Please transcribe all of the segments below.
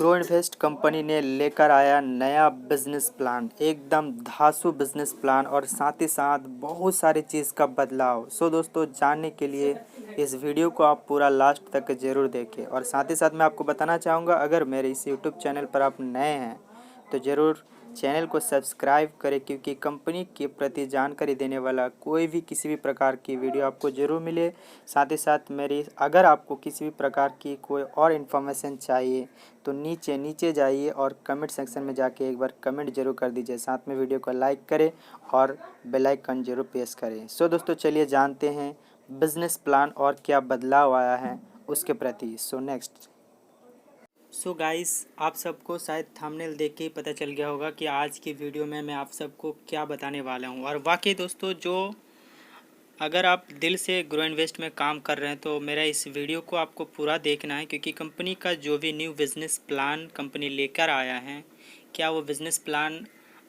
Grow invest company ने लेकर आया नया बिजनेस प्लान, एकदम धांसू बिजनेस प्लान और साथ ही साथ बहुत सारी चीज़ का बदलाव। सो दोस्तों, जानने के लिए इस वीडियो को आप पूरा लास्ट तक ज़रूर देखें। और साथ ही साथ मैं आपको बताना चाहूँगा, अगर मेरे इस यूट्यूब चैनल पर आप नए हैं तो ज़रूर चैनल को सब्सक्राइब करें, क्योंकि कंपनी के प्रति जानकारी देने वाला कोई भी किसी भी प्रकार की वीडियो आपको ज़रूर मिले। साथ ही साथ मेरी अगर आपको किसी भी प्रकार की कोई और इन्फॉर्मेशन चाहिए तो नीचे नीचे जाइए और कमेंट सेक्शन में जाके एक बार कमेंट जरूर कर दीजिए। साथ में वीडियो को लाइक करें और बेल आइकन जरूर प्रेस करें। सो दोस्तों, चलिए जानते हैं बिजनेस प्लान और क्या बदलाव आया है उसके प्रति। So next. सो गाइस, आप सबको शायद थंबनेल देख के ही पता चल गया होगा कि आज की वीडियो में मैं आप सबको क्या बताने वाला हूं। और वाकई दोस्तों, जो अगर आप दिल से ग्रो इन्वेस्ट में काम कर रहे हैं तो मेरा इस वीडियो को आपको पूरा देखना है, क्योंकि कंपनी का जो भी न्यू बिज़नेस प्लान कंपनी लेकर आया है, क्या वो बिज़नेस प्लान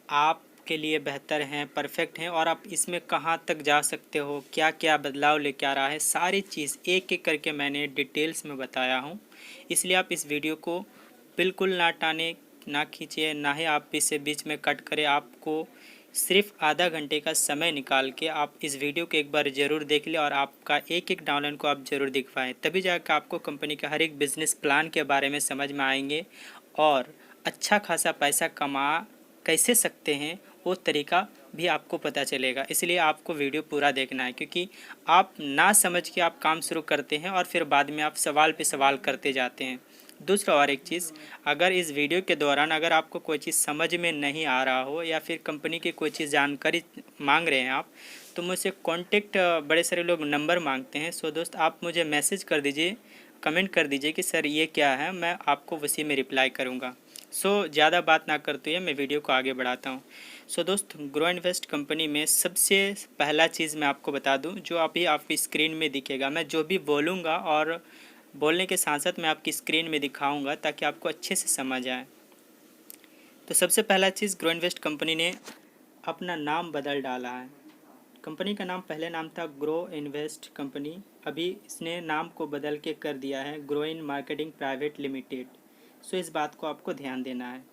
आपके लिए बेहतर हैं, परफेक्ट हैं, और आप इसमें कहाँ तक जा सकते हो, क्या क्या बदलाव लेकर आ रहा है, सारी चीज़ एक एक करके मैंने डिटेल्स में बताया हूँ। इसलिए आप इस वीडियो को बिल्कुल ना टाने, ना खींचिए, ना ही आप इसे बीच में कट करें। आपको सिर्फ आधा घंटे का समय निकाल के आप इस वीडियो को एक बार ज़रूर देख लें और आपका एक एक डाउनलाइन को आप ज़रूर दिखवाएं, तभी जाकर आपको कंपनी का हर एक बिज़नेस प्लान के बारे में समझ में आएंगे और अच्छा खासा पैसा कमा कैसे सकते हैं वो तरीका भी आपको पता चलेगा। इसलिए आपको वीडियो पूरा देखना है, क्योंकि आप ना समझ के आप काम शुरू करते हैं और फिर बाद में आप सवाल पे सवाल करते जाते हैं। दूसरा और एक चीज़, अगर इस वीडियो के दौरान अगर आपको कोई चीज़ समझ में नहीं आ रहा हो या फिर कंपनी की कोई चीज़ जानकारी मांग रहे हैं आप, तो मुझसे कांटेक्ट, बड़े सारे लोग नंबर मांगते हैं। सो दोस्त, आप मुझे मैसेज कर दीजिए, कमेंट कर दीजिए कि सर ये क्या है, मैं आपको उसी में रिप्लाई करूँगा। सो ज़्यादा बात ना करते हुए मैं वीडियो को आगे बढ़ाता हूँ। सो दोस्त, ग्रो इन्वेस्ट कंपनी में सबसे पहला चीज़ मैं आपको बता दूँ, जो अभी आपकी स्क्रीन में दिखेगा। मैं जो भी बोलूँगा और बोलने के साथ साथ मैं आपकी स्क्रीन में दिखाऊंगा ताकि आपको अच्छे से समझ आए। तो सबसे पहला चीज़, ग्रो इन्वेस्ट कंपनी ने अपना नाम बदल डाला है। कंपनी का नाम पहले नाम था ग्रो इन्वेस्ट कंपनी, अभी इसने नाम को बदल के कर दिया है grow in marketing private limited. So इस बात को आपको ध्यान देना है।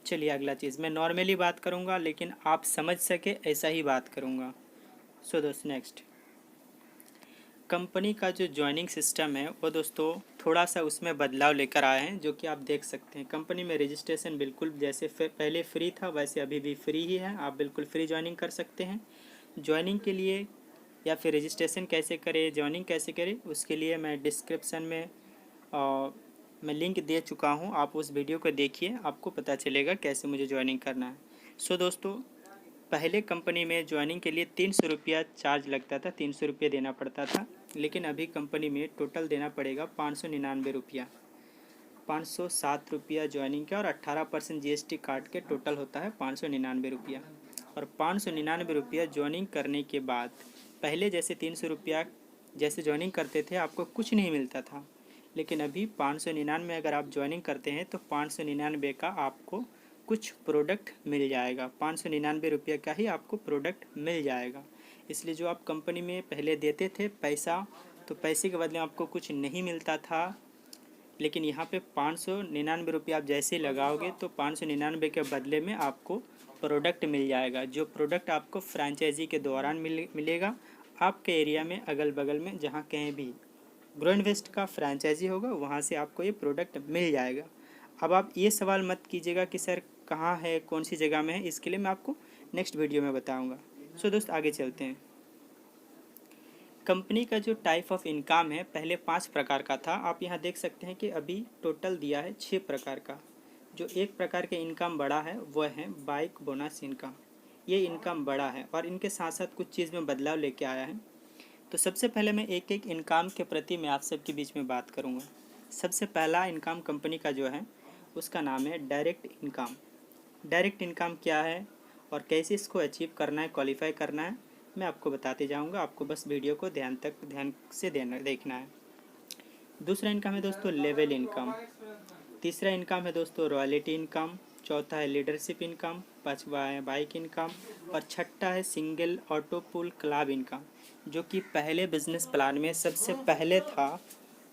चलिए अगला चीज़, मैं नॉर्मली बात करूँगा लेकिन आप समझ सके ऐसा ही बात करूँगा। सो दोस्त, नेक्स्ट, कंपनी का जो ज्वाइनिंग सिस्टम है वो दोस्तों थोड़ा सा उसमें बदलाव लेकर आए हैं, जो कि आप देख सकते हैं। कंपनी में रजिस्ट्रेशन बिल्कुल जैसे पहले फ्री था वैसे अभी भी फ्री ही है। आप बिल्कुल फ्री ज्वाइनिंग कर सकते हैं। ज्वाइनिंग के लिए या फिर रजिस्ट्रेशन कैसे करें, ज्वाइनिंग कैसे करें, उसके लिए मैं डिस्क्रिप्शन में मैं लिंक दे चुका हूँ। आप उस वीडियो को देखिए, आपको पता चलेगा कैसे मुझे ज्वाइनिंग करना है। सो दोस्तों, पहले कंपनी में ज्वाइनिंग के लिए 300 रुपया चार्ज लगता था, 300 रुपये देना पड़ता था। लेकिन अभी कंपनी में टोटल देना पड़ेगा 599 रुपया, 507 रुपया ज्वाइनिंग का, और 18% GST काट के टोटल होता है 599 रुपया। और 599 रुपया ज्वाइनिंग करने के बाद, पहले जैसे 300 रुपया जैसे ज्वाइनिंग करते थे आपको कुछ नहीं मिलता था, लेकिन अभी 599 अगर आप ज्वाइनिंग करते हैं तो 599 का आपको कुछ प्रोडक्ट मिल जाएगा। 599 रुपये का ही आपको प्रोडक्ट मिल जाएगा। इसलिए जो आप कंपनी में पहले देते थे पैसा, तो पैसे के बदले आपको कुछ नहीं मिलता था, लेकिन यहाँ पे 599 रुपये आप जैसे ही लगाओगे तो 599 के बदले में आपको प्रोडक्ट मिल जाएगा। जो प्रोडक्ट आपको फ्रेंचाइजी के दौरान मिलेगा। आपके एरिया में अगल बगल में जहाँ कहीं भी ग्रो इन्वेस्ट का फ्रेंचाइजी होगा वहाँ से आपको ये प्रोडक्ट मिल जाएगा। अब आप ये सवाल मत कीजिएगा कि सर कहाँ है, कौन सी जगह में है, इसके लिए मैं आपको नेक्स्ट वीडियो में बताऊंगा। सो दोस्त, आगे चलते हैं। कंपनी का जो टाइप ऑफ इनकम है पहले 5 प्रकार का था, आप यहाँ देख सकते हैं कि अभी टोटल दिया है 6 प्रकार का। जो एक प्रकार के इनकम बड़ा है वह है बाइक बोनस इनकम। ये इनकम बड़ा है और इनके साथ साथ कुछ चीज़ में बदलाव लेके आया है। तो सबसे पहले मैं एक एक इनकम के प्रति मैं आप सबके बीच में बात करूंगा। सबसे पहला इनकम कंपनी का जो है उसका नाम है डायरेक्ट इनकम। डायरेक्ट इनकम क्या है और कैसे इसको अचीव करना है, क्वालिफाई करना है, मैं आपको बताते जाऊंगा। आपको बस वीडियो को ध्यान से देखना है। दूसरा इनकम है दोस्तों लेवल इनकम। तीसरा इनकम है दोस्तों रॉयल्टी इनकम। चौथा है लीडरशिप इनकम। पांचवा है बाइक इनकम। और छठा है single auto pool club income, जो कि पहले बिजनेस प्लान में सबसे पहले था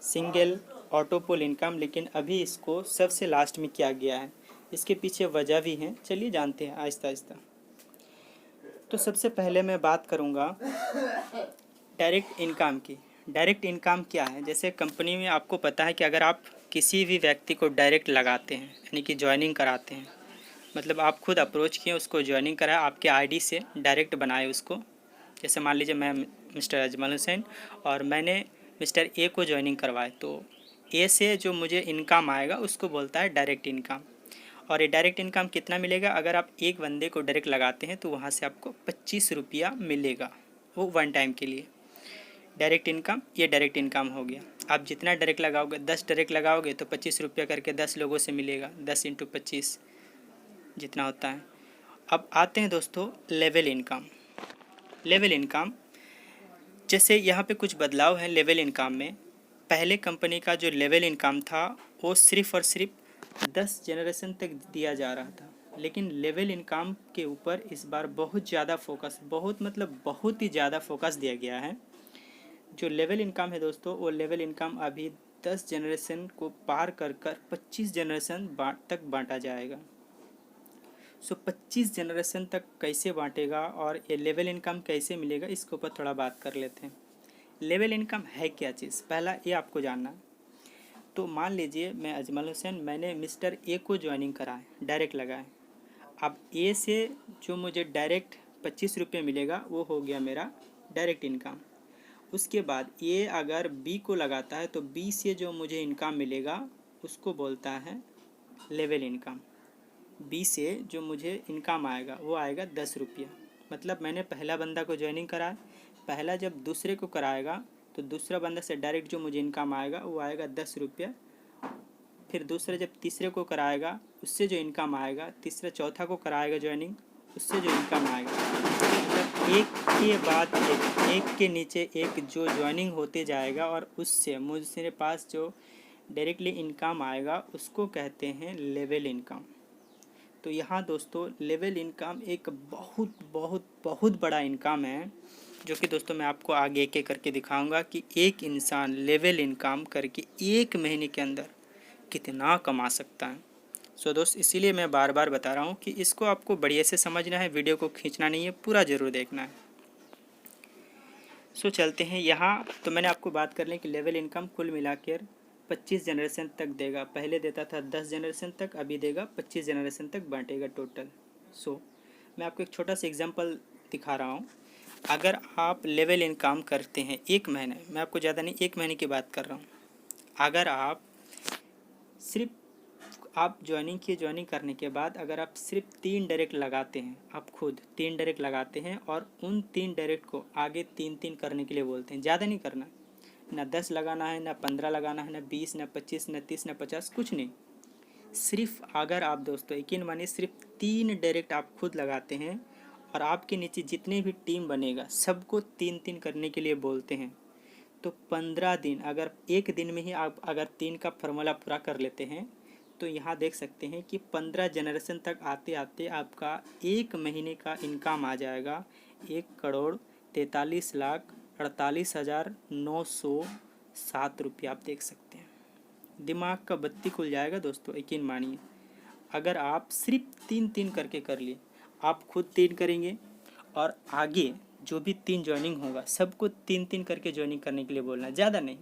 सिंगल ऑटो पुल इनकम, लेकिन अभी इसको सबसे लास्ट में किया गया है। इसके पीछे वजह भी है, चलिए जानते हैं आहिस्ता आहिस्ता। तो सबसे पहले मैं बात करूँगा डायरेक्ट इनकम की। डायरेक्ट इनकम क्या है? जैसे कंपनी में आपको पता है कि अगर आप किसी भी व्यक्ति को डायरेक्ट लगाते हैं, यानी कि ज्वाइनिंग कराते हैं, मतलब आप खुद अप्रोच किए, उसको ज्वाइनिंग कराए, आपके आईडी से डायरेक्ट बनाए उसको। जैसे मान लीजिए मैं मिस्टर अजमल हुसैन और मैंने मिस्टर ए को ज्वाइनिंग करवाए, तो ए से जो मुझे इनकम आएगा उसको बोलता है डायरेक्ट इनकम। और ये डायरेक्ट इनकम कितना मिलेगा? अगर आप एक बंदे को डायरेक्ट लगाते हैं तो वहाँ से आपको 25 रुपया मिलेगा, वो वन टाइम के लिए। डायरेक्ट इनकम, ये डायरेक्ट इनकम हो गया। आप जितना डायरेक्ट लगाओगे, 10 डायरेक्ट लगाओगे तो 25 रुपया करके 10 लोगों से मिलेगा, 10 × 25 जितना होता है। अब आते हैं दोस्तों लेवल इनकम। लेवल इनकम, जैसे यहाँ पे कुछ बदलाव है लेवल इनकम में। पहले कंपनी का जो लेवल इनकम था वो सिर्फ़ और सिर्फ 10 जनरेशन तक दिया जा रहा था, लेकिन लेवल इनकम के ऊपर इस बार बहुत ज़्यादा फोकस, बहुत ही ज़्यादा फोकस दिया गया है। जो लेवल इनकम है दोस्तों, वो लेवल इनकम अभी 10 जनरेशन को पार कर 25 जनरेशन तक बांटा जाएगा। 25 जनरेशन तक कैसे बांटेगा और ये लेवल इनकम कैसे मिलेगा, इसके ऊपर थोड़ा बात कर लेते हैं। लेवल इनकम है क्या चीज़, पहला ये आपको जानना। तो मान लीजिए मैं अजमल हुसैन, मैंने मिस्टर ए को ज्वाइनिंग कराए, डायरेक्ट लगाए। अब ए से जो मुझे डायरेक्ट 25 रुपये मिलेगा वो हो गया मेरा डायरेक्ट इनकम। उसके बाद ए अगर बी को लगाता है तो बी से जो मुझे इनकम मिलेगा उसको बोलता है लेवल इनकम। बी से जो मुझे इनकम आएगा वो आएगा 10 रुपया। मतलब मैंने पहला बंदा को ज्वाइनिंग कराया, पहला जब दूसरे को कराएगा तो दूसरा बंदा से डायरेक्ट जो मुझे इनकम आएगा वो आएगा 10 रुपया। फिर दूसरा जब तीसरे को कराएगा उससे जो इनकम आएगा, तीसरा चौथा को कराएगा ज्वाइनिंग, उससे जो इनकम आएगा, मतलब एक के बाद एक के नीचे एक जो ज्वाइनिंग होते जाएगा और उससे मुझे पास जो डायरेक्टली इनकम आएगा उसको कहते हैं लेवल इनकम। तो यहाँ दोस्तों लेवल इनकम एक बहुत बहुत बहुत बड़ा इनकम है, जो कि दोस्तों मैं आपको आगे एक एक करके दिखाऊंगा कि एक इंसान लेवल इनकम करके एक महीने के अंदर कितना कमा सकता है। सो दोस्त, इसीलिए मैं बार बार बता रहा हूँ कि इसको आपको बढ़िया से समझना है, वीडियो को खींचना नहीं है, पूरा ज़रूर देखना है। सो चलते हैं यहाँ। तो मैंने आपको बात कर लें कि लेवल इनकम कुल मिलाकर 25 जनरेशन तक देगा। पहले देता था 10 जनरेशन तक, अभी देगा 25 जनरेशन तक बांटेगा टोटल। सो मैं आपको एक छोटा सा एग्जांपल दिखा रहा हूँ। अगर आप लेवल इनकम करते हैं एक महीने, मैं आपको ज़्यादा नहीं, एक महीने की बात कर रहा हूँ। अगर आप सिर्फ आप ज्वाइनिंग किए, ज्वाइनिंग करने के बाद अगर आप सिर्फ 3 डायरेक्ट लगाते हैं, आप खुद 3 डायरेक्ट लगाते हैं और उन 3 डायरेक्ट को आगे 3-3 करने के लिए बोलते हैं, ज़्यादा नहीं करना, ना 10 लगाना है, ना 15 लगाना है, ना 20, ना 25, ना 30, ना 50, कुछ नहीं। सिर्फ अगर आप दोस्तों यकीन मानिए सिर्फ 3 डायरेक्ट आप खुद लगाते हैं और आपके नीचे जितने भी टीम बनेगा सबको 3-3 करने के लिए बोलते हैं, तो 15 दिन, अगर एक दिन में ही आप अगर 3 का फार्मूला पूरा कर लेते हैं तो यहाँ देख सकते हैं कि 15 जनरेशन तक आते आते आपका एक महीने का इनकम आ जाएगा 1,43,48,907 रुपये। आप देख सकते हैं, दिमाग का बत्ती खुल जाएगा दोस्तों, यकीन मानिए। अगर आप सिर्फ 3-3 करके कर लिए, आप खुद 3 करेंगे और आगे जो भी 3 ज्वाइनिंग होगा सबको 3-3 करके ज्वाइनिंग करने के लिए बोलना, ज़्यादा नहीं।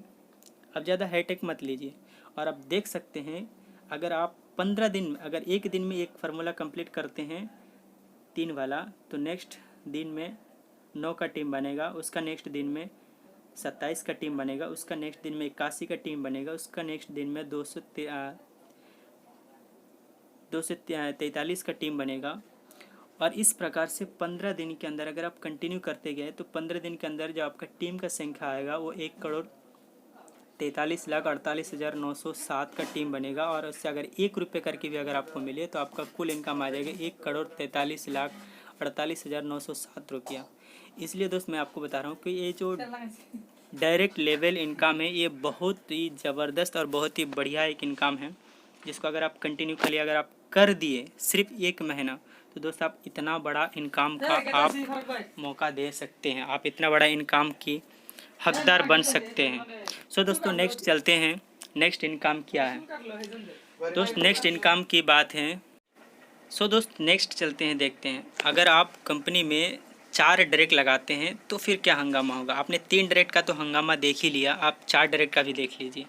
अब ज़्यादा हाईटेक मत लीजिए। और आप देख सकते हैं अगर आप 15 दिन, अगर एक दिन में एक फार्मूला कंप्लीट करते हैं 3 वाला, तो नेक्स्ट दिन में 9 का टीम बनेगा, उसका नेक्स्ट दिन में 27 का टीम बनेगा, उसका नेक्स्ट दिन में 81 का टीम बनेगा, उसका नेक्स्ट दिन में 243 का टीम बनेगा। और इस प्रकार से 15 दिन के अंदर अगर आप कंटिन्यू करते गए तो 15 दिन के अंदर जो आपका टीम का संख्या आएगा वो 1,43,48,907 का टीम बनेगा। और उससे अगर 1 रुपये करके भी अगर आपको मिले तो आपका कुल इनकम आ जाएगा 1,43,48,907 रुपया। इसलिए दोस्त मैं आपको बता रहा हूँ कि ये जो डायरेक्ट लेवल इनकम है ये बहुत ही ज़बरदस्त और बहुत ही बढ़िया एक इनकम है, जिसको अगर आप कंटिन्यू कर लिए, अगर आप कर दिए सिर्फ एक महीना, तो दोस्त आप इतना बड़ा इनकम का आप मौका दे सकते हैं, आप इतना बड़ा इनकम की हकदार बन सकते हैं। सो दोस्तों नेक्स्ट चलते हैं। नेक्स्ट इनकम क्या है। दोस्त नेक्स्ट इनकम की बात है। दोस्त नेक्स्ट चलते हैं, देखते हैं। अगर आप कंपनी में 4 डायरेक्ट लगाते हैं तो फिर क्या हंगामा होगा। आपने 3 डायरेक्ट का तो हंगामा देख ही लिया, आप 4 डायरेक्ट का भी देख लीजिए।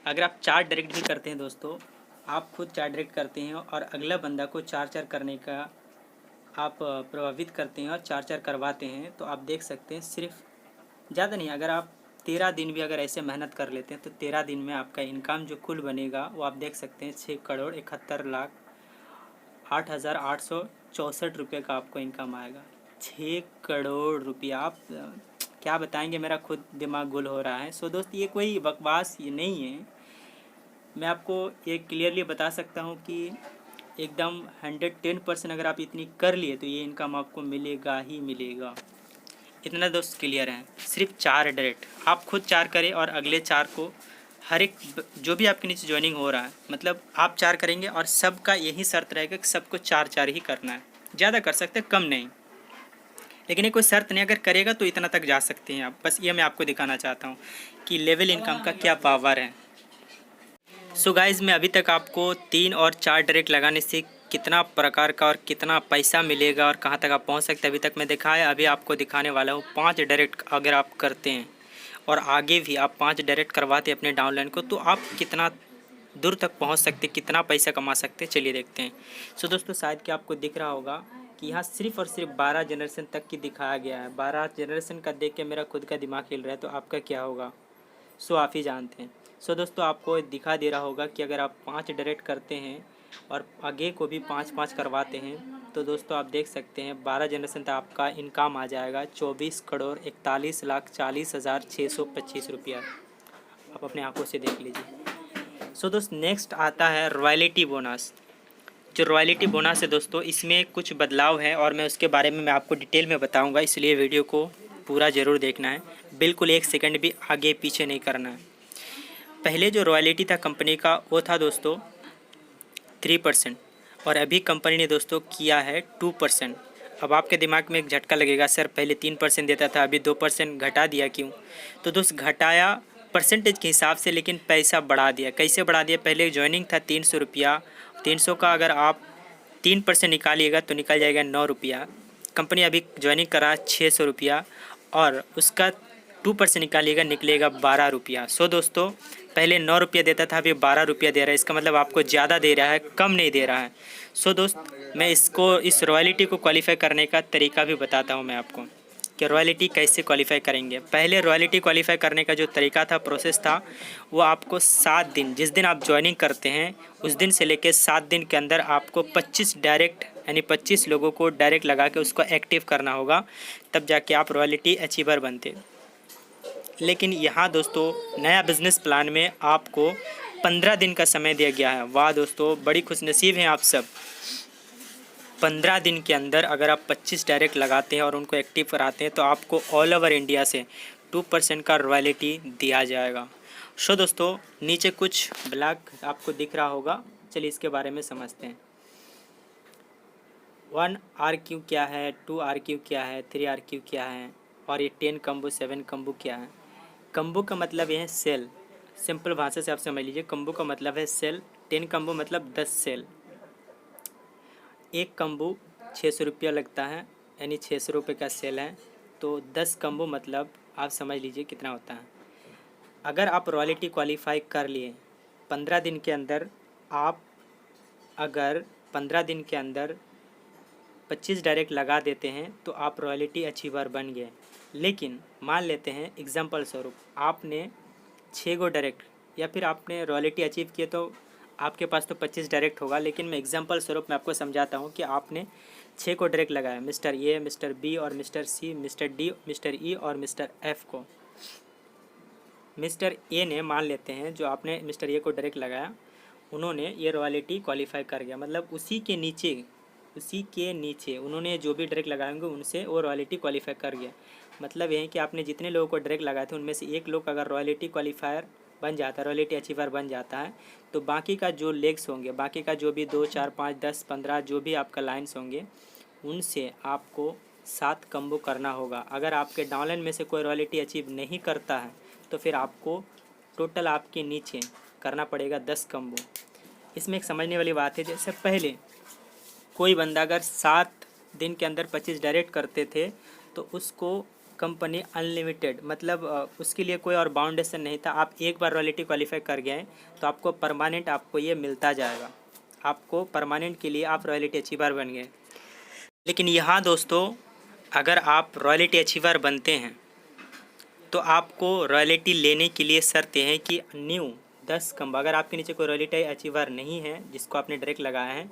अगर आप 4 डायरेक्ट भी करते हैं दोस्तों, आप खुद 4 डायरेक्ट करते हैं और अगला बंदा को 4-4 करने का आप प्रभावित करते हैं और 4-4 करवाते हैं, तो आप देख सकते हैं सिर्फ ज़्यादा नहीं, अगर आप 13 दिन भी अगर ऐसे मेहनत कर लेते हैं तो 13 दिन में आपका इनकम जो कुल बनेगा वो आप देख सकते हैं 6,71,08,864 रुपये का आपको इनकम आएगा। 6 करोड़ रुपया, आप क्या बताएंगे, मेरा खुद दिमाग गुल हो रहा है। दोस्त ये कोई बकवास ये नहीं है, मैं आपको ये क्लियरली बता सकता हूँ कि एकदम 110% अगर आप इतनी कर लिए तो ये इनकम आपको मिलेगा ही मिलेगा। इतना दोस्त क्लियर है। सिर्फ 4 डायरेक्ट, आप खुद 4 करें और अगले 4 को हर एक जो भी आपके नीचे ज्वाइनिंग हो रहा है, मतलब आप 4 करेंगे और सबका यही शर्त रहेगा कि सबको 4-4 ही करना है। ज़्यादा कर सकते कम नहीं, लेकिन ये कोई शर्त नहीं, अगर करेगा तो इतना तक जा सकते हैं आप। बस ये मैं आपको दिखाना चाहता हूँ कि लेवल इनकम का क्या पावर है। गाइज़, मैं अभी तक आपको 3 और 4 डायरेक्ट लगाने से कितना प्रकार का और कितना पैसा मिलेगा और कहाँ तक आप पहुँच सकते हैं अभी तक मैं दिखाया। अभी आपको दिखाने वाला हूँ 5 डायरेक्ट अगर आप करते हैं और आगे भी आप 5 डायरेक्ट करवाते हैं अपने डाउनलाइन को, तो आप कितना दूर तक पहुँच सकते, कितना पैसा कमा सकते, चलिए देखते हैं। दोस्तों, शायद कि आपको दिख रहा होगा कि यहाँ सिर्फ और सिर्फ 12 जनरेशन तक की दिखाया गया है। 12 जनरेशन का देख के मेरा खुद का दिमाग हिल रहा है, तो आपका क्या होगा आप ही जानते हैं। दोस्तों, आपको दिखा दे रहा होगा कि अगर आप 5 डायरेक्ट करते हैं और आगे को भी 5-5 करवाते हैं, तो दोस्तों आप देख सकते हैं 12 जनरेशन तक आपका इनकम आ जाएगा 24,41,40,625 रुपया। आप अपने आंखों से देख लीजिए। दोस्त नेक्स्ट आता है रॉयल्टी बोनस। जो रॉयल्टी बोनस है दोस्तों, इसमें कुछ बदलाव है और मैं उसके बारे में मैं आपको डिटेल में बताऊँगा, इसलिए वीडियो को पूरा ज़रूर देखना है, बिल्कुल 1 सेकंड भी आगे पीछे नहीं करना है। पहले जो रॉयल्टी था कंपनी का वो था दोस्तों 3% और अभी कंपनी ने दोस्तों किया है 2%। अब आपके दिमाग में एक झटका लगेगा, सर पहले 3% देता था अभी 2% घटा दिया क्यों। तो दोस्त घटाया परसेंटेज के हिसाब से, लेकिन पैसा बढ़ा दिया। कैसे बढ़ा दिया, पहले ज्वाइनिंग था 300 रुपया, 300 का अगर आप 3% निकालिएगा तो निकल जाएगा 9 रुपया। कंपनी अभी ज्वाइनिंग करा 600 रुपया और उसका 2% निकालिएगा निकलेगा 12 रुपया। दोस्तों पहले 9 रुपया देता था, अभी 12 रुपया दे रहा है। इसका मतलब आपको ज़्यादा दे रहा है, कम नहीं दे रहा है। दोस्त मैं इस रॉयल्टी को क्वालिफाई करने का तरीका भी बताता हूँ मैं आपको कि रॉयल्टी कैसे क्वालिफाई करेंगे। पहले रॉयल्टी क्वालिफाई करने का जो तरीका था, प्रोसेस था, वो आपको 7 दिन, जिस दिन आप ज्वाइनिंग करते हैं उस दिन से लेकर 7 दिन के अंदर आपको 25 डायरेक्ट यानी 25 लोगों को डायरेक्ट लगा के उसको एक्टिव करना होगा, तब जाके आप रॉयल्टी अचीवर बनते। लेकिन यहाँ दोस्तों नया बिज़नेस प्लान में आपको 15 दिन का समय दिया गया है। वाह दोस्तों, बड़ी खुशनसीब हैं आप सब। 15 दिन के अंदर अगर आप 25 डायरेक्ट लगाते हैं और उनको एक्टिव कराते हैं तो आपको ऑल ओवर इंडिया से 2% का रॉयल्टी दिया जाएगा। दोस्तों नीचे कुछ ब्लैक आपको दिख रहा होगा, चलिए इसके बारे में समझते हैं। 1 RQ क्या है, 2 RQ क्या है, 3 RQ क्या है और ये 10 कम्बो 7 कम्बो क्या है। कम्बो का मतलब ये है सेल, सिंपल भाषा से आप समझ लीजिए। कम्बो का मतलब है सेल, 10 कम्बो मतलब 10 सेल। एक कम्बो 600 रुपया लगता है, यानी 600 रुपये का सेल है, तो 10 कम्बो मतलब आप समझ लीजिए कितना होता है। अगर आप रॉयल्टी क्वालिफाई कर लिए 15 दिन के अंदर, आप अगर 15 दिन के अंदर 25 डायरेक्ट लगा देते हैं तो आप रॉयल्टी अचीवर बन गए। लेकिन मान लेते हैं एग्जांपल स्वरूप आपने 6 गो डायरेक्ट या फिर आपने रॉयल्टी अचीव किए, तो आपके पास तो 25 डायरेक्ट होगा। लेकिन मैं एग्जांपल स्वरूप मैं आपको समझाता हूँ कि आपने 6 को डायरेक्ट लगाया, मिस्टर ए, मिस्टर बी और मिस्टर सी, मिस्टर डी, मिस्टर ई और मिस्टर एफ को। मिस्टर ए ने, मान लेते हैं जो आपने मिस्टर ए को डायरेक्ट लगाया, उन्होंने ये रॉयल्टी क्वालिफाई कर गया, मतलब उसी के नीचे उन्होंने जो भी डायरेक्ट लगाएंगे उनसे वो रॉयल्टी क्वालिफाई कर गया। मतलब ये है कि आपने जितने लोगों को डायरेक्ट लगाए थे उनमें से एक लोग अगर रॉयल्टी क्वालिफायर बन जाता है, रॉयल्टी अचीवर बन जाता है, तो बाकी का जो लेग्स होंगे, बाकी का जो भी 2, 4, 5, 10, 15 जो भी आपका लाइन्स होंगे, उनसे आपको 7 कम्बो करना होगा। अगर आपके डाउनलाइन में से कोई रॉयल्टी अचीव नहीं करता है तो फिर आपको टोटल आपके नीचे करना पड़ेगा 10 कम्बो। इसमें एक समझने वाली बात है, जैसे पहले कोई बंदा अगर 7 दिन के अंदर 25 डायरेक्ट करते थे तो उसको कंपनी अनलिमिटेड, मतलब उसके लिए कोई और बाउंडेशन नहीं था। आप एक बार रॉयल्टी क्वालिफाई कर गए तो आपको परमानेंट आपको ये मिलता जाएगा, आपको परमानेंट के लिए आप रॉयल्टी अचीवर बन गए। लेकिन यहाँ दोस्तों अगर आप रॉयल्टी अचीवर बनते हैं तो आपको रॉयल्टी लेने के लिए शर्त है कि न्यू 10 कम्बो, अगर आपके नीचे कोई रॉयल्टी अचीवर नहीं है जिसको आपने डायरेक्ट लगाया है,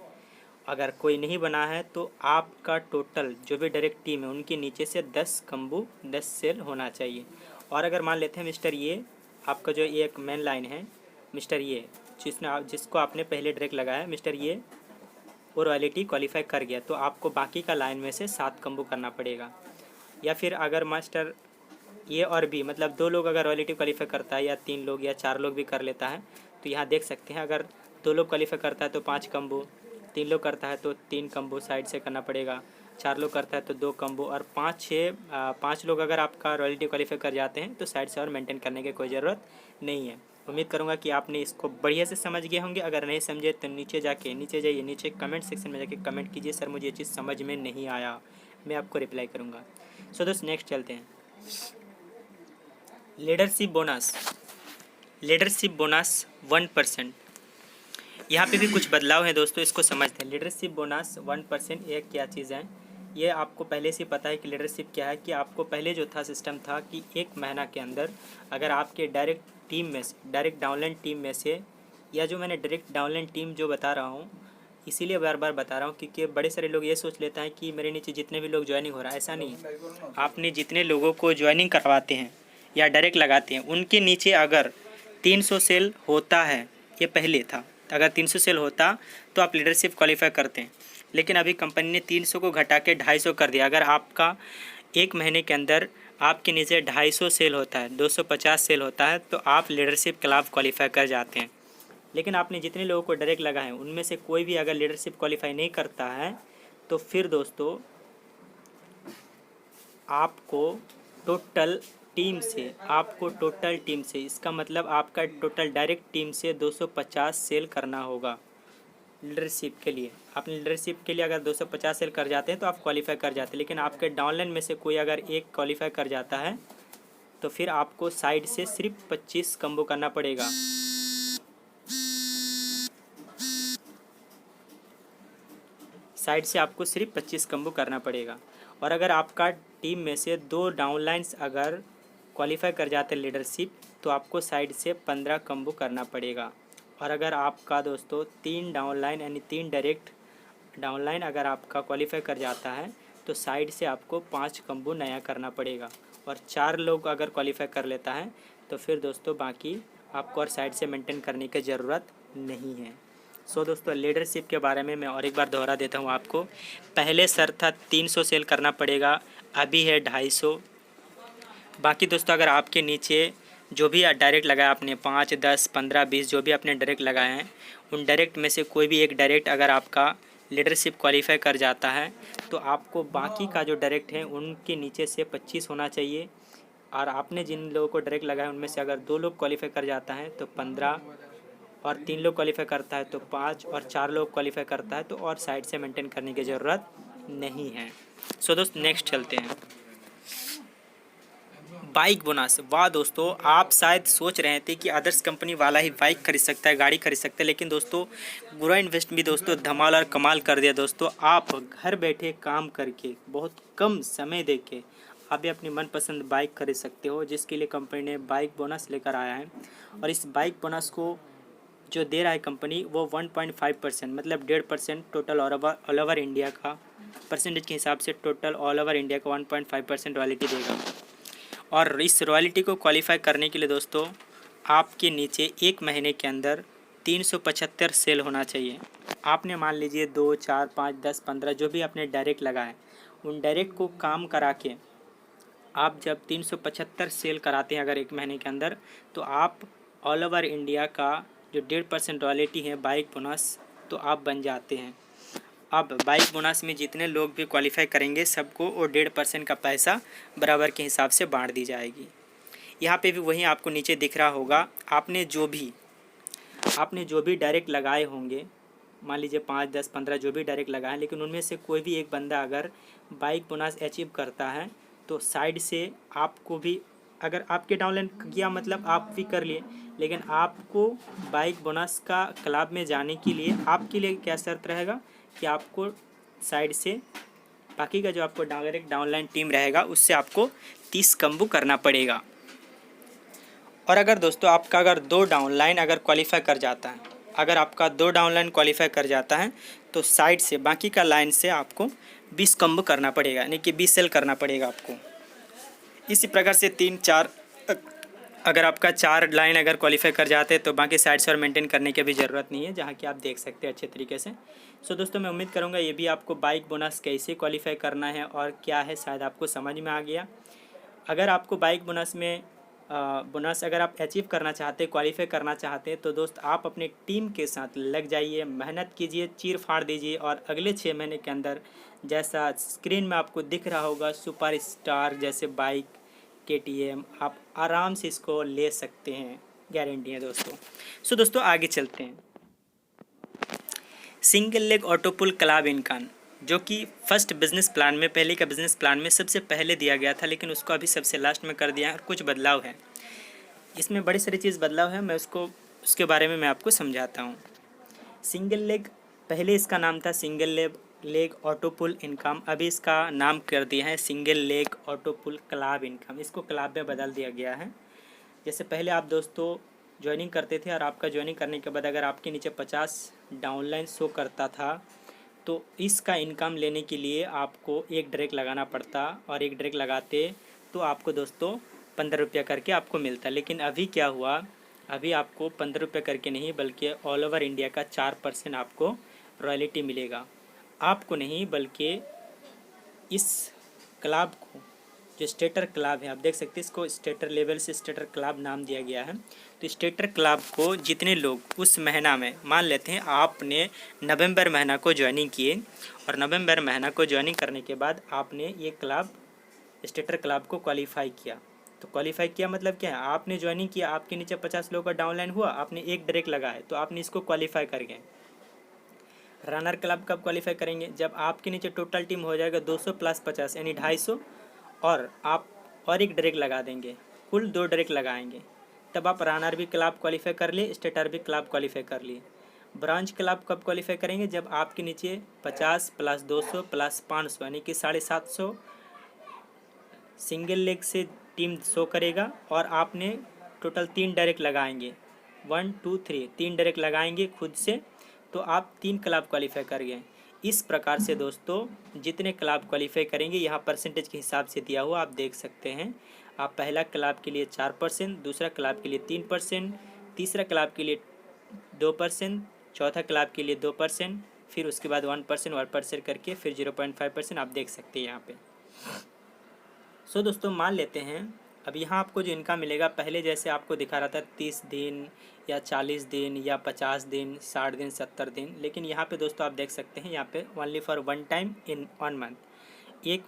अगर कोई नहीं बना है तो आपका टोटल जो भी डायरेक्ट टीम है उनके नीचे से 10 कम्बो 10 सेल होना चाहिए। और अगर मान लेते हैं मिस्टर ये आपका जो एक मेन लाइन है, मिस्टर ये जिसको आपने पहले डायरेक्ट लगाया है, मिस्टर ये वो रॉयल्टी क्वालिफाई कर गया तो आपको बाकी का लाइन में से 7 कम्बो करना पड़ेगा। या फिर अगर मास्टर ये और भी, मतलब 2 लोग अगर रॉयल्टी क्वालिफाई करता है या 3 लोग या 4 लोग भी कर लेता है तो यहाँ देख सकते हैं अगर 2 लोग क्वालिफाई करता है तो 5 कम्बो, 3 लोग करता है तो 3 कम्बो साइड से करना पड़ेगा, 4 लोग करता है तो 2 कम्बो, और 5 लोग अगर आपका रॉयल्टी क्वालिफाई कर जाते हैं तो साइड से और मेंटेन करने की कोई ज़रूरत नहीं है। उम्मीद करूँगा कि आपने इसको बढ़िया से समझ गए होंगे। अगर नहीं समझे तो नीचे जाइए, नीचे कमेंट सेक्शन में जाके कमेंट कीजिए, सर मुझे ये चीज़ समझ में नहीं आया, मैं आपको रिप्लाई करूँगा। सो दोस्त नेक्स्ट चलते हैं। Leadership bonus 1%। यहाँ पे भी कुछ बदलाव है दोस्तों, इसको समझते हैं। लीडरशिप बोनस 1% ये क्या चीज़ है, ये आपको पहले से पता है कि लीडरशिप क्या है। कि आपको पहले जो था सिस्टम था कि 1 महीना के अंदर अगर आपके डायरेक्ट डाउनलाइन टीम में से, या जो मैंने डायरेक्ट डाउनलाइन टीम जो बता रहा हूँ इसीलिए बार बार बता रहा हूँ क्योंकि बड़े सारे लोग ये सोच लेते हैं कि मेरे नीचे जितने भी लोग ज्वाइनिंग हो रहा है, ऐसा नहीं है। आपने जितने लोगों को ज्वाइनिंग करवाते हैं या डायरेक्ट लगाते हैं उनके नीचे अगर 300 सेल होता है, ये पहले था, अगर 300 सेल होता तो आप लीडरशिप क्वालिफाई करते हैं। लेकिन अभी कंपनी ने 300 को घटा के 250 कर दिया। अगर आपका 1 महीने के अंदर आपके नीचे 250 सेल होता है, 250 सेल होता है तो आप लीडरशिप क्लब क्वालिफाई कर जाते हैं। लेकिन आपने जितने लोगों को डायरेक्ट लगा है उनमें से कोई भी अगर लीडरशिप क्वालिफाई नहीं करता है तो फिर दोस्तों आपको टोटल टीम से इसका मतलब आपका टोटल डायरेक्ट टीम से 250 सेल करना होगा लीडरशिप के लिए। आपने लीडरशिप के लिए अगर 250 सेल कर जाते हैं तो आप क्वालिफाई कर जाते हैं। लेकिन आपके डाउनलाइन में से कोई अगर एक क्वालिफाई कर जाता है तो फिर आपको साइड से सिर्फ 25 कम्बो करना पड़ेगा। साइड से आपको सिर्फ 25 कम्बो करना पड़ेगा। और अगर आपका टीम में से 2 डाउनलाइंस अगर क्वालिफाई कर जाते हैं लीडरशिप तो आपको साइड से 15 कम्बो करना पड़ेगा। और अगर आपका दोस्तों 3 डाउनलाइन यानी 3 डायरेक्ट डाउनलाइन अगर आपका क्वालिफाई कर जाता है तो साइड से आपको 5 कम्बो नया करना पड़ेगा। और 4 लोग अगर क्वालिफाई कर लेता है तो फिर दोस्तों बाकी आपको और साइड से मेंटेन करने की ज़रूरत नहीं है। सो दोस्तों लीडरशिप के बारे में मैं और एक बार दोहरा देता हूँ आपको। पहले सर था 300 सेल करना पड़ेगा, अभी है 250। बाकी दोस्तों अगर आपके नीचे जो भी डायरेक्ट लगाया आपने 5, 10, 15, 20 जो भी आपने डायरेक्ट लगाए हैं उन डायरेक्ट में से कोई भी एक डायरेक्ट अगर आपका लीडरशिप क्वालिफाई कर जाता है तो आपको बाकी का जो डायरेक्ट है उनके नीचे से 25 होना चाहिए। और आपने जिन लोगों को डायरेक्ट लगाया उनमें से अगर 2 लोग क्वालिफाई कर जाता है तो 15, और 3 लोग क्वालिफाई करता है तो 5, और 4 लोग क्वालिफाई करता है तो और साइड से मेंटेन करने की ज़रूरत नहीं है। सो दोस्त नेक्स्ट चलते हैं। Bike bonus. वाह दोस्तों, आप शायद सोच रहे थे कि अदर्स कंपनी वाला ही बाइक खरीद सकता है, गाड़ी खरीद सकता है, लेकिन दोस्तों गुरा इन्वेस्ट भी दोस्तों धमाल और कमाल कर दिया। दोस्तों आप घर बैठे काम करके बहुत कम समय देके आप भी अपनी मनपसंद बाइक खरीद सकते हो, जिसके लिए कंपनी ने बाइक बोनस लेकर आया है। और इस बाइक बोनस को जो दे रहा है कंपनी वो 1.5% मतलब 1.5% टोटल ऑल ओवर इंडिया का परसेंटेज के हिसाब से टोटल ऑल ओवर इंडिया का 1.5% रॉयल्टी देगा। और इस रॉयल्टी को क्वालिफाई करने के लिए दोस्तों आपके नीचे 1 महीने के अंदर 375 सेल होना चाहिए। आपने मान लीजिए 2, 4, 5, 10, 15 जो भी आपने डायरेक्ट लगाए उन डायरेक्ट को काम करा के आप जब 375 सेल कराते हैं अगर 1 महीने के अंदर तो आप ऑल ओवर इंडिया का जो 1.5% रॉयल्टी है बाइक बोनस तो आप बन जाते हैं। अब बाइक बोनस में जितने लोग भी क्वालिफाई करेंगे सबको वो 1.5% का पैसा बराबर के हिसाब से बांट दी जाएगी। यहाँ पे भी वही आपको नीचे दिख रहा होगा, आपने जो भी आपने जो भी डायरेक्ट लगाए होंगे, मान लीजिए 5, 10, 15 जो भी डायरेक्ट लगाए, लेकिन उनमें से कोई भी एक बंदा अगर बाइक बोनस अचीव करता है तो साइड से आपको भी, अगर आपके डाउनलाइन किया मतलब आप भी कर लिए, लेकिन आपको बाइक बोनस का क्लब में जाने के लिए आपके लिए क्या शर्त रहेगा कि आपको साइड से बाकी का जो आपको डायरेक्ट डाउनलाइन टीम रहेगा उससे आपको 30 कम्बो करना पड़ेगा। और अगर दोस्तों आपका अगर 2 डाउनलाइन अगर क्वालिफाई कर जाता है, अगर आपका 2 डाउनलाइन क्वालिफाई कर जाता है तो साइड से बाकी का लाइन से आपको 20 कम्बो करना पड़ेगा, यानी कि 20 सेल करना पड़ेगा आपको। इसी प्रकार से 3-4 अगर आपका 4 लाइन अगर क्वालिफाई कर जाते हैं तो बाकी साइड से और मेंटेन करने की भी ज़रूरत नहीं है, जहाँ कि आप देख सकते हैं अच्छे तरीके से। सो दोस्तों मैं उम्मीद करूँगा ये भी आपको बाइक बोनस कैसे क्वालिफाई करना है और क्या है शायद आपको समझ में आ गया। अगर आपको बाइक बोनस में बोनस अगर आप अचीव करना चाहते, क्वालिफाई करना चाहते हैं तो दोस्त आप अपने टीम के साथ लग जाइए, मेहनत कीजिए, चीर फाड़ दीजिए और अगले 6 महीने के अंदर जैसा स्क्रीन में आपको दिख रहा होगा सुपर स्टार जैसे बाइक KTM, आप आराम से इसको ले सकते हैं, गारंटी है दोस्तों। सो दोस्तों आगे चलते हैं। Single leg auto pool club income, जो कि फर्स्ट बिजनेस प्लान में, पहले का बिजनेस प्लान में सबसे पहले दिया गया था, लेकिन उसको अभी सबसे लास्ट में कर दिया है और कुछ बदलाव है इसमें, बड़ी सारी चीज़ बदलाव है, मैं उसके बारे में मैं आपको समझाता हूँ। सिंगल लेग, पहले इसका नाम था सिंगल लेग ऑटो पुल इनकम, अभी इसका नाम कर दिया है single leg auto pool club income, इसको क्लब में बदल दिया गया है। जैसे पहले आप दोस्तों ज्वाइनिंग करते थे और आपका ज्वाइनिंग करने के बाद अगर आपके नीचे 50 डाउनलाइन शो करता था तो इसका इनकम लेने के लिए आपको एक डायरेक्ट लगाना पड़ता, और एक डायरेक्ट लगाते तो आपको दोस्तों 15 रुपया करके आपको मिलता। लेकिन अभी क्या हुआ, अभी आपको 15 रुपये करके नहीं बल्कि ऑल ओवर इंडिया का 4% आपको रॉयल्टी मिलेगा। आपको नहीं बल्कि इस क्लब को, जो स्टेटर क्लब है, आप देख सकते हैं इसको स्टेटर लेवल से स्टेटर क्लब नाम दिया गया है। तो स्टेटर क्लब को जितने लोग उस महीना में, मान लेते हैं आपने नवंबर महीना को ज्वाइनिंग किए और नवंबर महीना को ज्वाइनिंग करने के बाद आपने ये क्लब स्टेटर क्लब को क्वालिफाई किया, तो क्वालिफाई किया मतलब क्या है, आपने ज्वाइनिंग किया, आपके नीचे 50 लोगों का डाउनलाइन हुआ, आपने एक डायरेक्ट लगाया तो आपने इसको क्वालिफाई कर गए। रनर क्लब कब क्वालिफाई करेंगे, जब आपके नीचे टोटल टीम हो जाएगा 200 प्लस 50 यानी 250, और आप और एक डायरेक्ट लगा देंगे, कुल 2 डायरेक्ट लगाएंगे, तब आप रनर भी क्लब क्वालिफाई कर लिए, स्टेटर भी क्लब क्वालिफाई कर लिए। ब्रांच क्लब कब क्वालिफाई करेंगे, जब आपके नीचे 50 प्लस 200 प्लस 500 यानी कि 750 सिंगल लेग से टीम शो करेगा और आपने टोटल 3 डायरेक्ट लगाएंगे, 1 2 3 3 डायरेक्ट लगाएंगे खुद से, तो आप 3 क्लब क्वालिफाई कर गए। इस प्रकार से दोस्तों जितने क्लब क्वालिफाई करेंगे यहाँ परसेंटेज के हिसाब से दिया हुआ आप देख सकते हैं। आप पहला क्लब के लिए 4%, दूसरा क्लब के लिए 3%, तीसरा क्लब के लिए 2%, चौथा क्लब के लिए 2%, फिर उसके बाद 1% करके फिर 0.5% आप देख सकते हैं यहाँ पे। सो दोस्तों मान लेते हैं अब यहाँ आपको जो इनकम मिलेगा, पहले जैसे आपको दिखा रहा था 30 दिन या 40 दिन या 50 दिन 60 दिन 70 दिन, लेकिन यहाँ पे दोस्तों आप देख सकते हैं यहाँ पे only for 1 time in 1 month, ये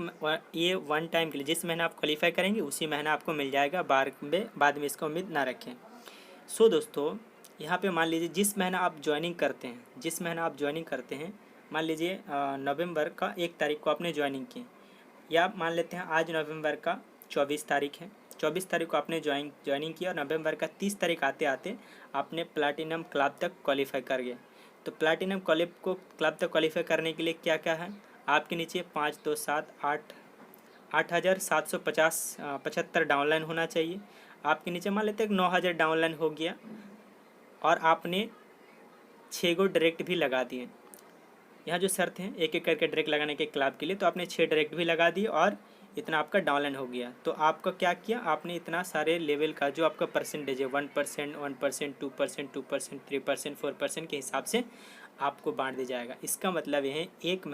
1 टाइम के लिए, जिस महीना आप क्वालिफाई करेंगे उसी महीना आपको मिल जाएगा, बाद में इसका उम्मीद ना रखें। सो दोस्तों यहाँ पे मान लीजिए जिस महीना आप ज्वाइनिंग करते हैं, मान लीजिए नवंबर का 1 तारीख को आपने ज्वाइनिंग की, या मान लेते हैं आज नवंबर का 24 तारीख है, 24 तारीख को आपने ज्वाइनिंग किया और नवंबर का 30 तारीख आते आते आपने प्लैटिनम क्लब तक क्वालिफाई कर गए। तो प्लैटिनम क्लब तक क्वालिफाई करने के लिए क्या क्या है, आपके नीचे 5 2 7 8,775 डाउनलाइन होना चाहिए। आपके नीचे मान लेते हैं 9,000 डाउनलाइन हो गया और आपने 6 गो डायरेक्ट भी लगा दिए। यहाँ जो शर्त है एक एक करके डायरेक्ट लगाने के क्लब के लिए, तो आपने 6 डायरेक्ट भी लगा दिए और इतना आपका डाउनलाइन हो गया। तो आपका क्या किया, आपने इतना सारे लेवल का जो आपका परसेंटेज है 1%, 1%, 2%, 2%, 3%, 4% के हिसाब से आपको बांट दिया जाएगा। इसका मतलब ये है एक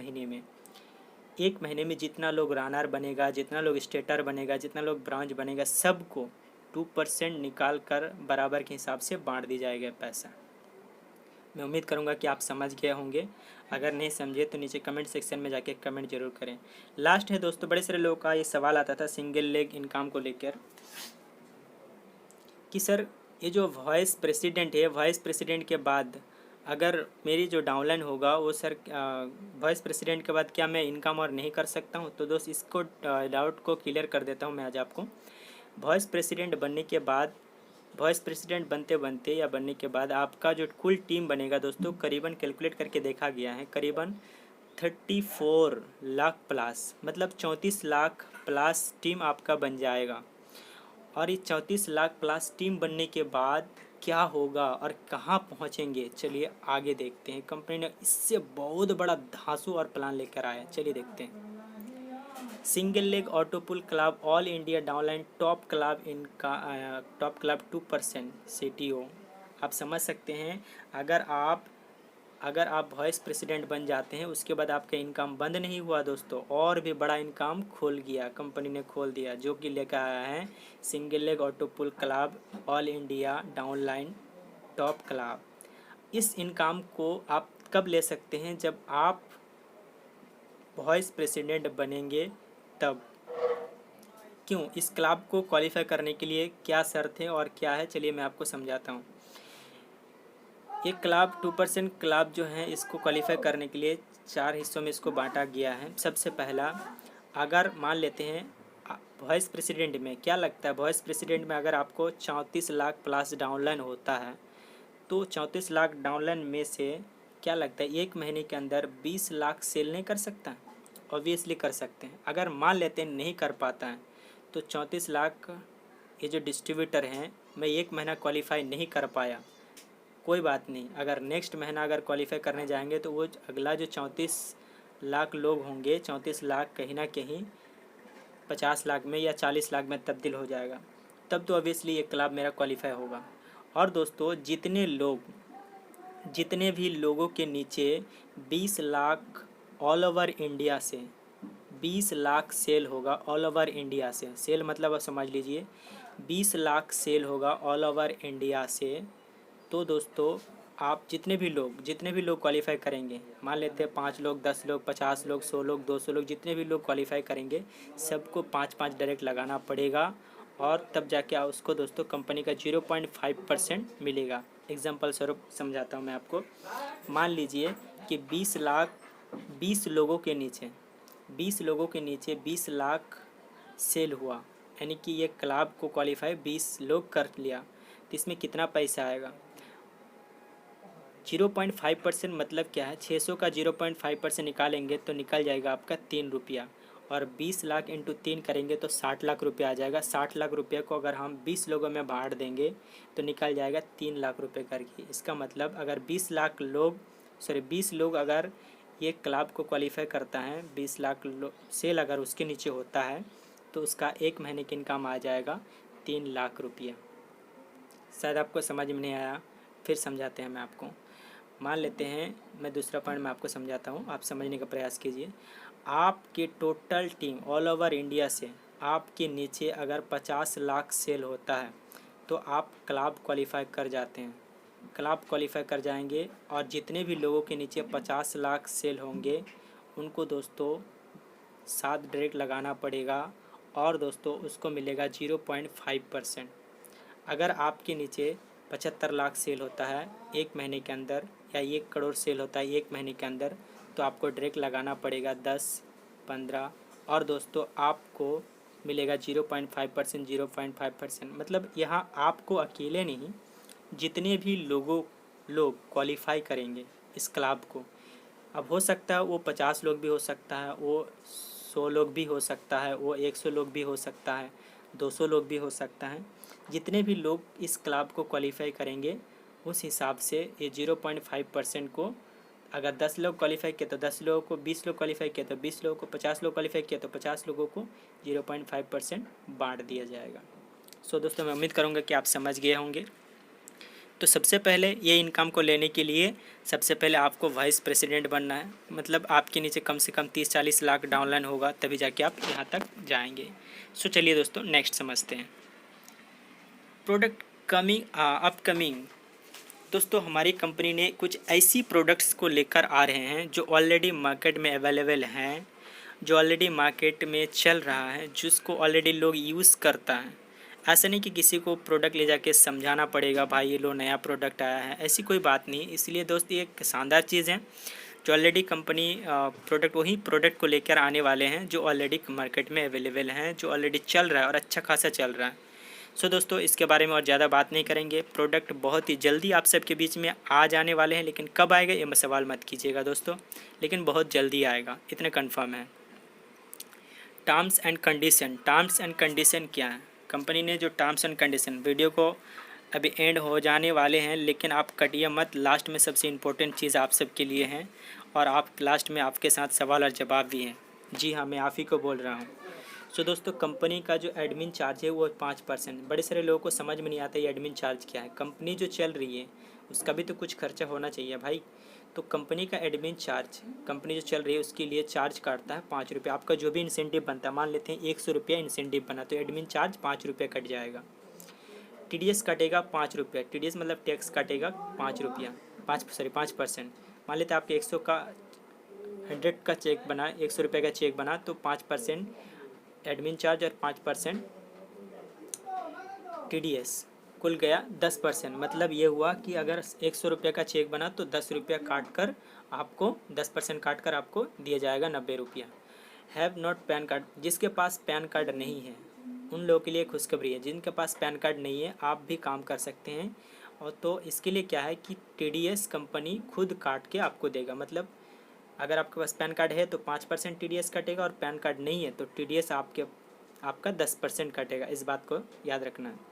महीने में जितना लोग रनर बनेगा, जितना लोग स्टेटर बनेगा, जितना लोग ब्रांच बनेगा, सबको 2% निकाल कर बराबर के हिसाब से बांट दी जाएगा पैसा। मैं उम्मीद करूंगा कि आप समझ गए होंगे, अगर नहीं समझे तो नीचे कमेंट सेक्शन में जाके कमेंट जरूर करें। लास्ट है दोस्तों, बड़े सारे लोगों का ये सवाल आता था सिंगल लेग इनकम को लेकर कि सर ये जो वाइस प्रेसिडेंट है, वाइस प्रेसिडेंट के बाद अगर मेरी जो डाउनलाइन होगा वो सर वाइस प्रेसिडेंट के बाद क्या मैं इनकम और नहीं कर सकता हूँ? तो दोस्त इसको डाउट को क्लियर कर देता हूँ मैं आज आपको। वाइस प्रेसिडेंट बनने के बाद, वाइस प्रेसिडेंट बनते बनते या बनने के बाद आपका जो कुल टीम बनेगा दोस्तों, करीबन कैलकुलेट करके देखा गया है करीबन 34 लाख प्लस, मतलब 34 लाख प्लस टीम आपका बन जाएगा। और ये 34 लाख प्लस टीम बनने के बाद क्या होगा और कहाँ पहुँचेंगे, चलिए आगे देखते हैं। कंपनी ने इससे बहुत बड़ा धांसू और प्लान लेकर आया है, चलिए देखते हैं। Single leg auto pool club all India downline top club top club 2% CTO। आप समझ सकते हैं, अगर आप वाइस प्रेसिडेंट बन जाते हैं उसके बाद आपका इनकम बंद नहीं हुआ दोस्तों, और भी बड़ा इनकम खोल गया, कंपनी ने खोल दिया, जो कि लेकर आया है single leg auto pool club all India downline top club. इस इनकम को आप कब ले सकते हैं? जब आप वाइस प्रेसिडेंट बनेंगे तब। क्यों? इस क्लब को क्वालिफाई करने के लिए क्या शर्त है और क्या है, चलिए मैं आपको समझाता हूँ। ये क्लब 2% क्लब जो है, इसको क्वालिफाई करने के लिए 4 हिस्सों में इसको बांटा गया है। सबसे पहला, अगर मान लेते हैं वाइस प्रेसिडेंट में क्या लगता है, वाइस प्रेसिडेंट में अगर आपको 34 लाख प्लस डाउनलाइन होता है तो 34 लाख डाउनलाइन में से क्या लगता है एक महीने के अंदर 20 लाख सेल नहीं कर सकता? ऑब्वियसली कर सकते हैं। अगर मान लेते हैं नहीं कर पाता है तो 34 लाख, ये जो डिस्ट्रीब्यूटर हैं, मैं एक महीना क्वालिफाई नहीं कर पाया, कोई बात नहीं, अगर नेक्स्ट महीना अगर क्वालिफाई करने जाएंगे तो वो अगला जो 34 लाख लोग होंगे, 34 लाख कहीं ना कहीं 50 लाख में या 40 लाख में तब्दील हो जाएगा, तब तो ऑब्वियसली ये क्लब मेरा क्वालिफाई होगा। और दोस्तों जितने भी लोगों के नीचे 20 लाख ऑल ओवर इंडिया से 20 लाख सेल होगा, ऑल ओवर इंडिया से सेल मतलब आप समझ लीजिए 20 लाख सेल होगा ऑल ओवर इंडिया से, तो दोस्तों आप जितने भी लोग क्वालिफाई करेंगे, मान लेते हैं 5 लोग, 10 लोग, 50 लोग, 100 लोग, 200 लोग, जितने भी लोग क्वालिफाई करेंगे सबको 5-5 डायरेक्ट लगाना पड़ेगा, और तब जाके उसको दोस्तों कंपनी का 0.5% मिलेगा। एग्जांपल स्वरूप समझाता हूँ मैं आपको। मान लीजिए कि 20 लोगों के नीचे 20 लाख सेल हुआ, यानी कि ये क्लब को क्वालिफाई 20 लोग कर लिया, तो इसमें कितना पैसा आएगा? 0.5% मतलब क्या है? 600 का 0.5% निकालेंगे तो निकल जाएगा आपका 3 रुपया, और 20 लाख इंटू 3 करेंगे तो 60 लाख रुपया आ जाएगा। 60 लाख रुपये को अगर हम 20 लोगों में बांट देंगे तो निकल जाएगा 3 लाख रुपये करके। इसका मतलब अगर 20 लोग अगर ये क्लब को क्वालिफाई करता है, 20 लाख सेल अगर उसके नीचे होता है तो उसका एक महीने की इनकम आ जाएगा 3 लाख रुपया। शायद आपको समझ में नहीं आया, फिर समझाते हैं मैं आपको। मान लेते हैं, मैं दूसरा पॉइंट मैं आपको समझाता हूँ, आप समझने का प्रयास कीजिए। आपके total team all over India से आपके नीचे अगर 50 लाख सेल होता है तो आप क्लब क्वालिफाई कर जाते हैं, क्लब क्वालिफाई कर जाएंगे, और जितने भी लोगों के नीचे 50 लाख सेल होंगे उनको दोस्तों 7 डायरेक्ट लगाना पड़ेगा, और दोस्तों उसको मिलेगा 0.5%। अगर आपके नीचे 75 लाख सेल होता है एक महीने के अंदर, या 1 करोड़ सेल होता है एक महीने के अंदर, तो आपको डायरेक्ट लगाना पड़ेगा 10-15, और दोस्तों आपको मिलेगा 0.5%। 0.5% मतलब यहाँ आपको अकेले नहीं, जितने भी लोग क्वालिफाई करेंगे इस क्लब को, अब हो सकता है वो 50 लोग भी हो सकता है, वो 100 लोग भी हो सकता है, वो 100 लोग भी हो सकता है, 200 लोग भी हो सकता है, जितने भी लोग इस क्लब को क्वालिफाई करेंगे उस हिसाब से ये 0.5% को, अगर 10 लोग क्वालिफाई किए तो 10 लोगों को, 20 लोग क्वालिफाई किए तो 20 लोगों को, 50 लोग क्वालिफाई किए तो 50 लोगों को 0.5% बांट दिया जाएगा। सो दोस्तों, मैं उम्मीद करूँगा कि आप समझ गए होंगे। तो सबसे पहले ये इनकम को लेने के लिए सबसे पहले आपको वाइस प्रेसिडेंट बनना है, मतलब आपके नीचे कम से कम 30-40 लाख डाउनलाइन होगा, तभी जाके आप यहाँ तक जाएंगे। सो चलिए दोस्तों नेक्स्ट समझते हैं। Product upcoming. दोस्तों हमारी कंपनी ने कुछ ऐसी प्रोडक्ट्स को लेकर आ रहे हैं जो ऑलरेडी मार्केट में अवेलेबल हैं, जो ऑलरेडी मार्केट में चल रहा है, जिसको ऑलरेडी लोग यूज़ करता है। ऐसा नहीं कि किसी को प्रोडक्ट ले जाके समझाना पड़ेगा भाई ये लो नया प्रोडक्ट आया है, ऐसी कोई बात नहीं। इसलिए दोस्त ये एक शानदार चीज़ है जो ऑलरेडी कंपनी प्रोडक्ट वही प्रोडक्ट को लेकर आने वाले हैं जो ऑलरेडी मार्केट में अवेलेबल हैं, जो ऑलरेडी चल रहा है और अच्छा खासा चल रहा है। सो दोस्तों इसके बारे में और ज़्यादा बात नहीं करेंगे। प्रोडक्ट बहुत ही जल्दी आप सबके बीच में आ जाने वाले हैं, लेकिन कब आएगा ये सवाल मत कीजिएगा दोस्तों, लेकिन बहुत जल्दी आएगा, इतना कन्फर्म है। टर्म्स एंड कंडीशन क्या है? कंपनी ने जो टर्म्स एंड कंडीशन, वीडियो को अभी एंड हो जाने वाले हैं लेकिन आप कटिए मत, लास्ट में सबसे इम्पोर्टेंट चीज़ आप सबके लिए है और आप लास्ट में आपके साथ सवाल और जवाब भी हैं। जी हाँ, मैं आप ही को बोल रहा हूँ। सो दोस्तों कंपनी का जो एडमिन चार्ज है वो 5%। बड़े सारे लोगों को समझ में नहीं आता ये एडमिन चार्ज क्या है। कंपनी जो चल रही है उसका भी तो कुछ खर्चा होना चाहिए भाई। तो कंपनी का एडमिन चार्ज, कंपनी जो चल रही है उसके लिए चार्ज काटता है 5 रुपये। आपका जो भी इंसेंटिव बनता है, मान लेते हैं 100 रुपया इंसेंटिव बना तो एडमिन चार्ज 5 रुपये कट जाएगा। TDS कटेगा 5 रुपये, TDS मतलब टैक्स कटेगा 5 रुपया, 5%। मान लेते हैं आपके 100 का 100 का चेक बना, 100 रुपये का चेक बना तो 5% एडमिन चार्ज और 5% TDS, कुल गया 10%। मतलब ये हुआ कि अगर 100 रुपये का चेक बना तो 10 रुपया काट कर आपको 10% काट कर आपको दिया जाएगा 90 रुपया। हैव नॉट पैन कार्ड, जिसके पास पैन कार्ड नहीं है उन लोगों के लिए खुशखबरी है। जिनके पास पैन कार्ड नहीं है आप भी काम कर सकते हैं। और तो इसके लिए क्या है कि TDS कंपनी खुद काट के आपको देगा। मतलब अगर आपके पास पैन कार्ड है तो 5% TDS कटेगा और पैन कार्ड नहीं है तो TDS आपका 10% कटेगा। इस बात को याद रखना है।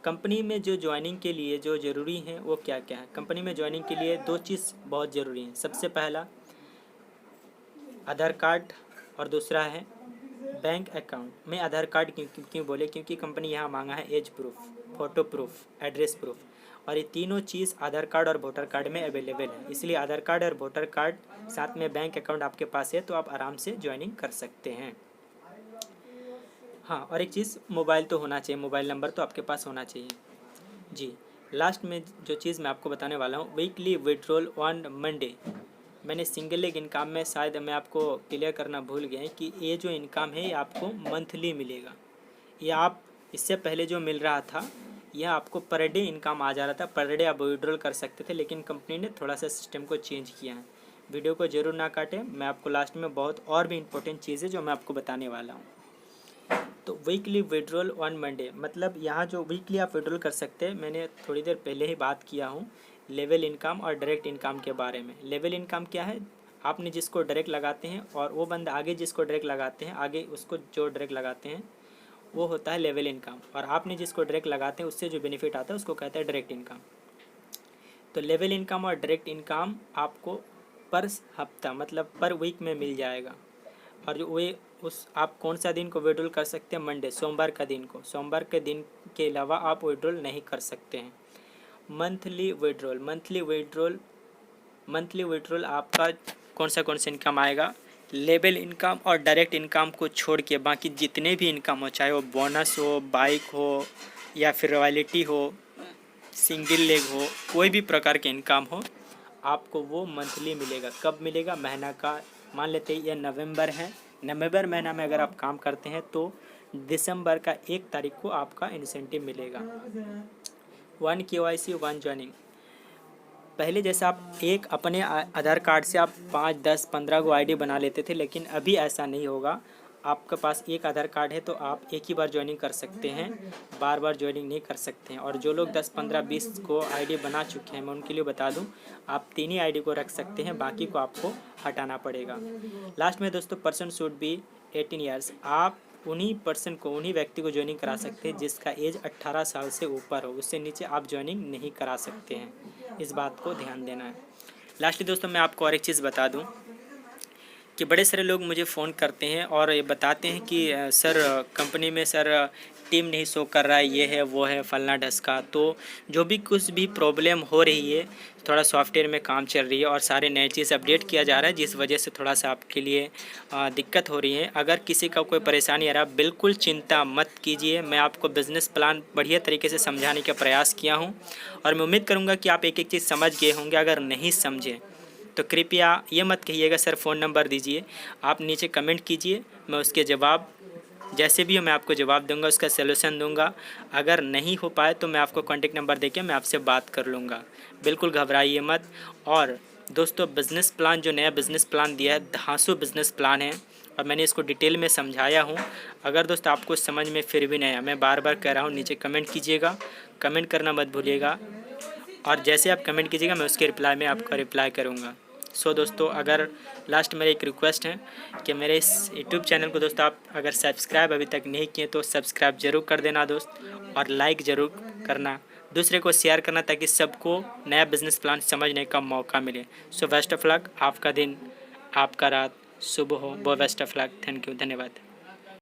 कंपनी में जो ज्वाइनिंग के लिए जो ज़रूरी है वो क्या क्या है? कंपनी में ज्वाइनिंग के लिए 2 चीज़ बहुत ज़रूरी हैं। सबसे पहला आधार कार्ड और दूसरा है बैंक अकाउंट। में आधार कार्ड क्यों बोले? क्योंकि कंपनी यहाँ मांगा है age proof, photo proof, address proof, और ये तीनों चीज़ आधार कार्ड और वोटर कार्ड में अवेलेबल है। इसलिए आधार कार्ड और वोटर कार्ड साथ में बैंक अकाउंट आपके पास है तो आप आराम से ज्वाइनिंग कर सकते हैं। हाँ, और एक चीज़, मोबाइल तो होना चाहिए, मोबाइल नंबर तो आपके पास होना चाहिए। जी, लास्ट में जो चीज़ मैं आपको बताने वाला हूँ, वीकली विड्रॉल ऑन मंडे। मैंने सिंगल लेग इनकम में शायद मैं आपको क्लियर करना भूल गया कि ये जो इनकम है ये आपको मंथली मिलेगा। ये आप इससे पहले जो मिल रहा था यह आपको पर डे इनकम आ जा रहा था, पर डे आप विड्रॉल कर सकते थे, लेकिन कंपनी ने थोड़ा सा सिस्टम को चेंज किया है। वीडियो को ज़रूर ना काटें, मैं आपको लास्ट में बहुत और भी इम्पोर्टेंट चीज़ें जो मैं आपको बताने वाला हूँ। तो वीकली विड्रॉल ऑन मंडे, मतलब यहाँ जो वीकली आप विड्रॉल कर सकते हैं, मैंने थोड़ी देर पहले ही बात किया हूँ लेवल इनकम और डायरेक्ट इनकम के बारे में। लेवल इनकम क्या है? आपने जिसको डायरेक्ट लगाते हैं और वो बंदा आगे जिसको डायरेक्ट लगाते हैं, आगे उसको जो डायरेक्ट लगाते हैं वो होता है लेवल इनकम, और आपने जिसको डायरेक्ट लगाते हैं उससे जो बेनिफिट आता है उसको कहता है डायरेक्ट इनकम। तो लेवल इनकम और डायरेक्ट इनकम आपको पर हफ्ता मतलब पर वीक में मिल जाएगा। और जो वे उस आप कौन सा दिन को विड्रॉल कर सकते हैं? मंडे, सोमवार का दिन को। सोमवार के दिन के अलावा आप विड्रॉल नहीं कर सकते हैं। मंथली विड्रॉल आपका कौन सा इनकम आएगा? लेवल इनकम और डायरेक्ट इनकम को छोड़ के बाकी जितने भी इनकम हो, चाहे वो बोनस हो, बाइक हो या फिर रॉयल्टी हो, सिंगल लेग हो, कोई भी प्रकार के इनकम हो, आपको वो मंथली मिलेगा। कब मिलेगा? महीना का, मान लेते हैं ये नवंबर है, नवंबर महीना में अगर आप काम करते हैं तो दिसंबर का 1 तारीख को आपका इंसेंटिव मिलेगा। 1 KYC 1 ज्वाइनिंग। पहले जैसा आप एक अपने आधार कार्ड से आप 5, 10, 15 को ID बना लेते थे, लेकिन अभी ऐसा नहीं होगा। आपके पास एक आधार कार्ड है तो आप एक ही बार ज्वाइनिंग कर सकते हैं, बार बार ज्वाइनिंग नहीं कर सकते हैं। और जो लोग 10, 15, 20 को ID बना चुके हैं, मैं उनके लिए बता दूं, आप 3 ही ID को रख सकते हैं, बाकी को आपको हटाना पड़ेगा। लास्ट में दोस्तों, पर्सन शुड बी 18 ईयर्स। आप उन्हीं व्यक्ति को ज्वाइनिंग करा सकते हैं जिसका एज 18 साल से ऊपर हो, उससे नीचे आप ज्वाइनिंग नहीं करा सकते हैं। इस बात को ध्यान देना है। लास्टली दोस्तों, मैं आपको और एक चीज़ बता दूं कि बड़े सारे लोग मुझे फ़ोन करते हैं और ये बताते हैं कि सर कंपनी में सर टीम नहीं शो कर रहा है, ये है वो है फलना ढसका। तो जो भी कुछ भी प्रॉब्लम हो रही है, थोड़ा सॉफ्टवेयर में काम चल रही है और सारे नए चीज़ अपडेट किया जा रहा है, जिस वजह से थोड़ा सा आपके लिए दिक्कत हो रही है। अगर किसी का कोई परेशानी आ रहा, बिल्कुल चिंता मत कीजिए। मैं आपको बिज़नेस प्लान बढ़िया तरीके से समझाने का प्रयास किया हूँ और मैं उम्मीद करूँगा कि आप एक एक चीज़ समझ गए होंगे। अगर नहीं समझे तो कृपया ये मत कहिएगा सर फ़ोन नंबर दीजिए, आप नीचे कमेंट कीजिए, मैं उसके जवाब जैसे भी हो मैं आपको जवाब दूंगा, उसका सलूशन दूंगा। अगर नहीं हो पाए तो मैं आपको कॉन्टेक्ट नंबर देके मैं आपसे बात कर लूँगा। बिल्कुल घबराइए मत। और दोस्तों बिज़नेस प्लान, जो नया बिज़नेस प्लान दिया है, धांसू बिज़नेस प्लान है और मैंने इसको डिटेल में समझाया हूँ। अगर दोस्त आपको समझ में फिर भी नहीं आया, मैं बार बार कह रहा हूँ, नीचे कमेंट कीजिएगा, कमेंट करना मत भूलिएगा। और जैसे आप कमेंट कीजिएगा मैं उसके रिप्लाई में आपका रिप्लाई करूँगा। सो दोस्तों, अगर लास्ट मेरा एक रिक्वेस्ट है कि मेरे इस यूट्यूब चैनल को दोस्तों आप अगर सब्सक्राइब अभी तक नहीं किए तो सब्सक्राइब ज़रूर कर देना दोस्त, और लाइक ज़रूर करना, दूसरे को शेयर करना, ताकि सबको नया बिज़नेस प्लान समझने का मौका मिले। सो बेस्ट ऑफ लक, आपका दिन आपका रात शुभ हो। बहुत best of luck, thank you, धन्यवाद।